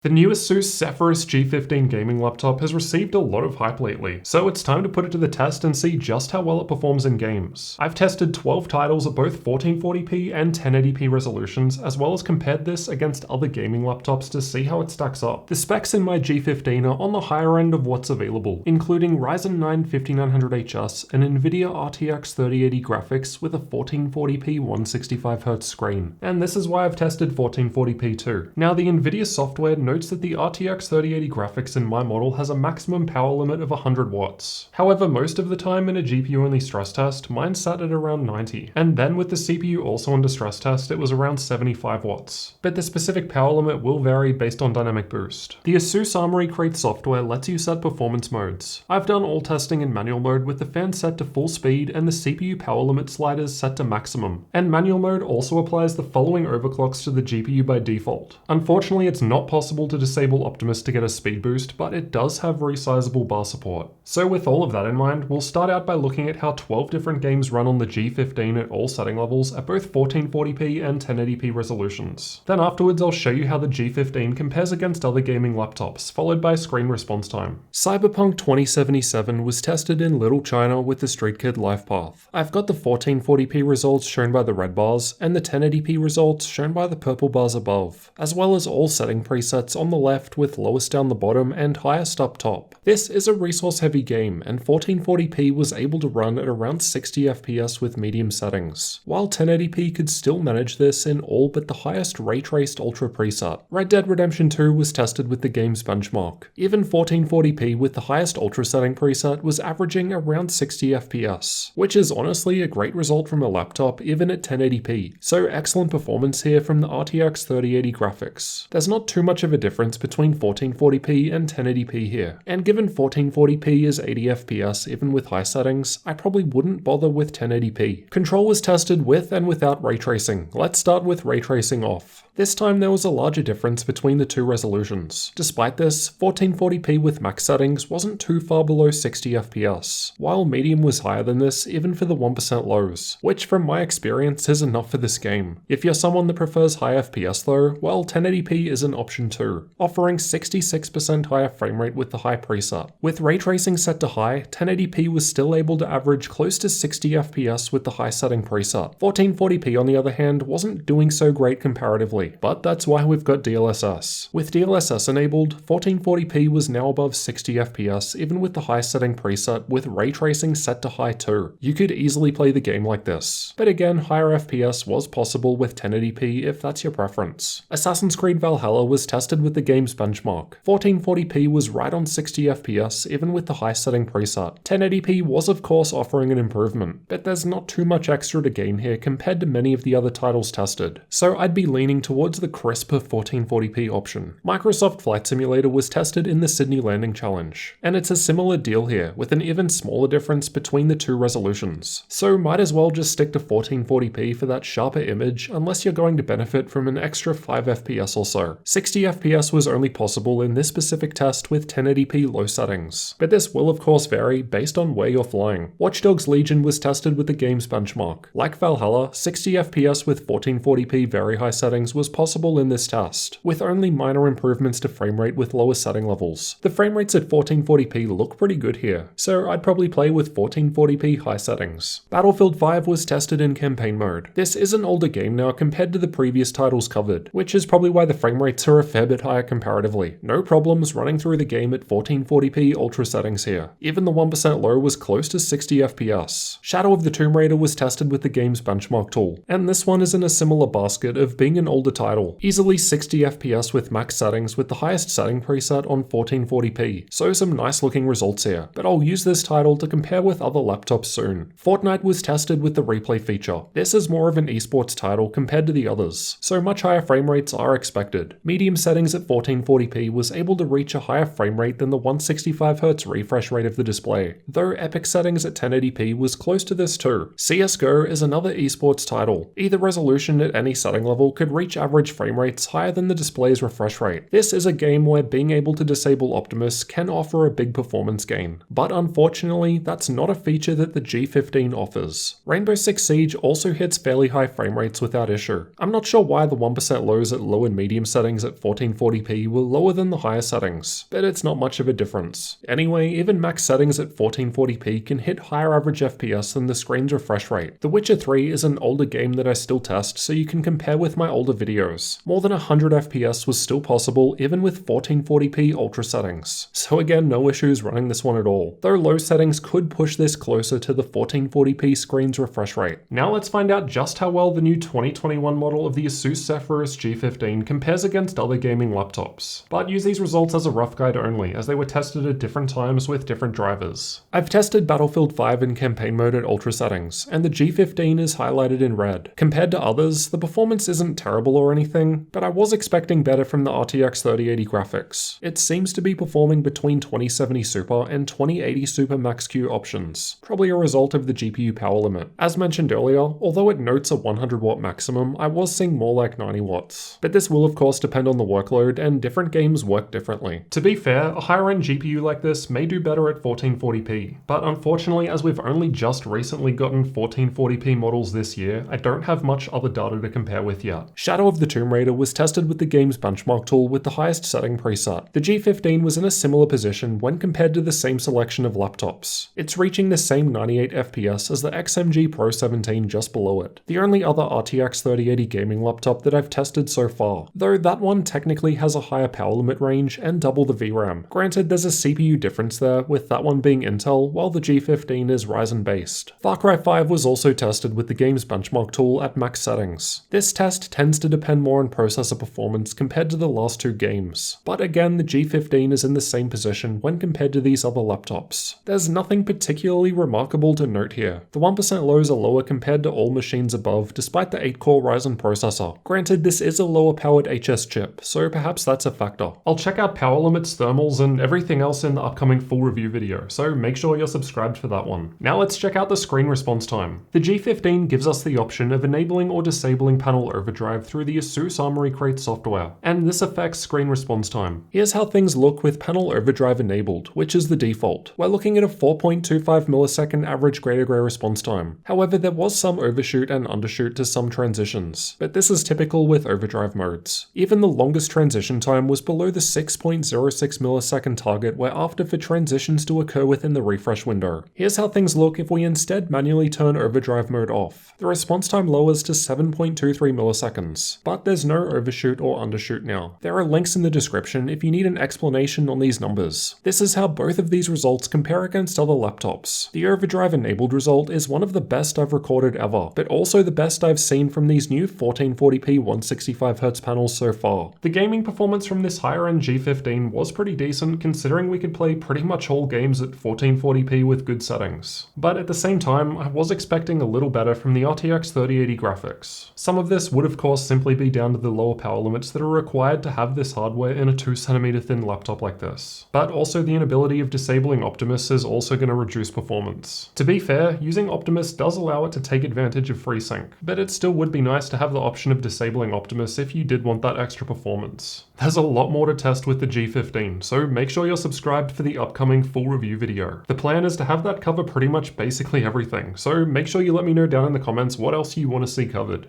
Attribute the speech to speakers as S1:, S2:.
S1: The new ASUS Zephyrus G15 gaming laptop has received a lot of hype lately, so it's time to put it to the test and see just how well it performs in games. I've tested 12 titles at both 1440p and 1080p resolutions, as well as compared this against other gaming laptops to see how it stacks up. The specs in my G15 are on the higher end of what's available, including Ryzen 9 5900HS and NVIDIA RTX 3080 graphics with a 1440p 165Hz screen. And this is why I've tested 1440p too. Now, the NVIDIA software notes that the RTX 3080 graphics in my model has a maximum power limit of 100 watts. However, most of the time in a GPU-only stress test, mine sat at around 90, and then with the CPU also under stress test, it was around 75 watts. But the specific power limit will vary based on dynamic boost. The ASUS Armory Crate software lets you set performance modes. I've done all testing in manual mode with the fan set to full speed and the CPU power limit sliders set to maximum. And manual mode also applies the following overclocks to the GPU by default. Unfortunately, it's not possible to disable Optimus to get a speed boost, but it does have resizable bar support. So with all of that in mind, we'll start out by looking at how 12 different games run on the G15 at all setting levels at both 1440p and 1080p resolutions. Then afterwards I'll show you how the G15 compares against other gaming laptops, followed by screen response time. Cyberpunk 2077 was tested in Little China with the Street Kid life path. I've got the 1440p results shown by the red bars, and the 1080p results shown by the purple bars above, as well as all setting presets on the left with lowest down the bottom and highest up top. This is a resource heavy game, and 1440p was able to run at around 60 FPS with medium settings, while 1080p could still manage this in all but the highest ray traced ultra preset. Red Dead Redemption 2 was tested with the game's benchmark. Even 1440p with the highest ultra setting preset was averaging around 60 FPS, which is honestly a great result from a laptop even at 1080p, so excellent performance here from the RTX 3080 graphics. There's not too much of a difference between 1440p and 1080p here, and given 1440p is 80 FPS even with high settings, I probably wouldn't bother with 1080p. Control was tested with and without ray tracing. Let's start with ray tracing off. This time there was a larger difference between the two resolutions. Despite this, 1440p with max settings wasn't too far below 60 FPS, while medium was higher than this even for the 1% lows, which from my experience is enough for this game. If you're someone that prefers high FPS though, well 1080p is an option too, offering 66% higher frame rate with the high preset. With ray tracing set to high, 1080p was still able to average close to 60 FPS with the high setting preset. 1440p on the other hand wasn't doing so great comparatively, but that's why we've got DLSS. With DLSS enabled, 1440p was now above 60 FPS even with the high setting preset with ray tracing set to high too. You could easily play the game like this. But again, higher FPS was possible with 1080p if that's your preference. Assassin's Creed Valhalla was tested with the game's benchmark. 1440p was right on 60 FPS even with the high setting preset. 1080p was of course offering an improvement, but there's not too much extra to gain here compared to many of the other titles tested. So I'd be leaning towards the crisper 1440p option. Microsoft Flight Simulator was tested in the Sydney Landing Challenge, and it's a similar deal here with an even smaller difference between the two resolutions. So might as well just stick to 1440p for that sharper image unless you're going to benefit from an extra 5 FPS or so. 60 FPS was only possible in this specific test with 1080p low settings, but this will of course vary based on where you're flying. Watch Dogs Legion was tested with the game's benchmark. Like Valhalla, 60 FPS with 1440p very high settings was possible in this test, with only minor improvements to frame rate with lower setting levels. The frame rates at 1440p look pretty good here, so I'd probably play with 1440p high settings. Battlefield 5 was tested in campaign mode. This is an older game now compared to the previous titles covered, which is probably why the frame rates are a fair bit higher comparatively. No problems running through the game at 1440p ultra settings here. Even the 1% low was close to 60 FPS. Shadow of the Tomb Raider was tested with the game's benchmark tool, and this one is in a similar basket of being an older title. Easily 60 FPS with max settings with the highest setting preset on 1440p, so some nice looking results here, but I'll use this title to compare with other laptops soon. Fortnite was tested with the replay feature. This is more of an esports title compared to the others, so much higher frame rates are expected. Medium settings at 1440p was able to reach a higher frame rate than the 165Hz refresh rate of the display, though epic settings at 1080p was close to this too. CSGO is another esports title. Either resolution at any setting level could reach average frame rates higher than the display's refresh rate. This is a game where being able to disable Optimus can offer a big performance gain, but unfortunately that's not a feature that the G15 offers. Rainbow Six Siege also hits fairly high frame rates without issue. I'm not sure why the 1% lows at low and medium settings at 1440p were lower than the higher settings, but it's not much of a difference. Anyway, even max settings at 1440p can hit higher average FPS than the screen's refresh rate. The Witcher 3 is an older game that I still test, so you can compare with my older videos. More than 100 FPS was still possible even with 1440p ultra settings. So again, no issues running this one at all, though low settings could push this closer to the 1440p screen's refresh rate. Now let's find out just how well the new 2021 model of the ASUS Zephyrus G15 compares against other gaming laptops. But use these results as a rough guide only, as they were tested at different times with different drivers. I've tested Battlefield 5 in campaign mode at ultra settings, and the G15 is highlighted in red. Compared to others, the performance isn't terrible or anything, but I was expecting better from the RTX 3080 graphics. It seems to be performing between 2070 Super and 2080 Super Max-Q options, probably a result of the GPU power limit. As mentioned earlier, although it notes a 100 watt maximum, I was seeing more like 90 watts. But this will of course depend on the workload, and different games work differently. To be fair, a higher end GPU like this may do better at 1440p, but unfortunately as we've only just recently gotten 1440p models this year, I don't have much other data to compare with yet. Shadow of the Tomb Raider was tested with the game's benchmark tool with the highest setting preset. The G15 was in a similar position when compared to the same selection of laptops. It's reaching the same 98 FPS as the XMG Pro 17 just below it, the only other RTX 3080 gaming laptop that I've tested so far, though that one technically has a higher power limit range and double the VRAM. Granted, there's a CPU difference there, with that one being Intel while the G15 is Ryzen based. Far Cry 5 was also tested with the game's benchmark tool at max settings. This test tends to depend more on processor performance compared to the last two games, but again the G15 is in the same position when compared to these other laptops. There's nothing particularly remarkable to note here. The 1% lows are lower compared to all machines above despite the 8-core Ryzen processor. Granted, this is a lower powered HS chip, so perhaps that's a factor. I'll check out power limits, thermals, and everything else in the upcoming full review video, so make sure you're subscribed for that one. Now let's check out the screen response time. The G15 gives us the option of enabling or disabling panel overdrive through the ASUS Armoury Crate software, and this affects screen response time. Here's how things look with panel overdrive enabled, which is the default. We're looking at a 4.25 millisecond average gray-to-gray response time. However, there was some overshoot and undershoot to some transitions, but this is typical with overdrive modes. Even the longest transition time was below the 6.06 millisecond target we're after for transitions to occur within the refresh window. Here's how things look if we instead manually turn overdrive mode off. The response time lowers to 7.23 milliseconds, but there's no overshoot or undershoot now. There are links in the description if you need an explanation on these numbers. This is how both of these results compare against other laptops. The overdrive enabled result is one of the best I've recorded ever, but also the best I've seen from these new 1440p 165Hz panels so far. The gaming performance from this higher end G15 was pretty decent considering we could play pretty much all games at 1440p with good settings. But at the same time, I was expecting a little better from the RTX 3080 graphics. Some of this would of course simply be down to the lower power limits that are required to have this hardware in a 2cm thin laptop like this. But also the inability of disabling Optimus is also going to reduce performance. To be fair, using Optimus does allow it to take advantage of FreeSync, but it still would be nice to have the option of disabling Optimus if you did want that extra performance. There's a lot more to test with the G15, so make sure you're subscribed for the upcoming full review video. The plan is to have that cover pretty much basically everything, so make sure you let me know down in the comments what else you want to see covered.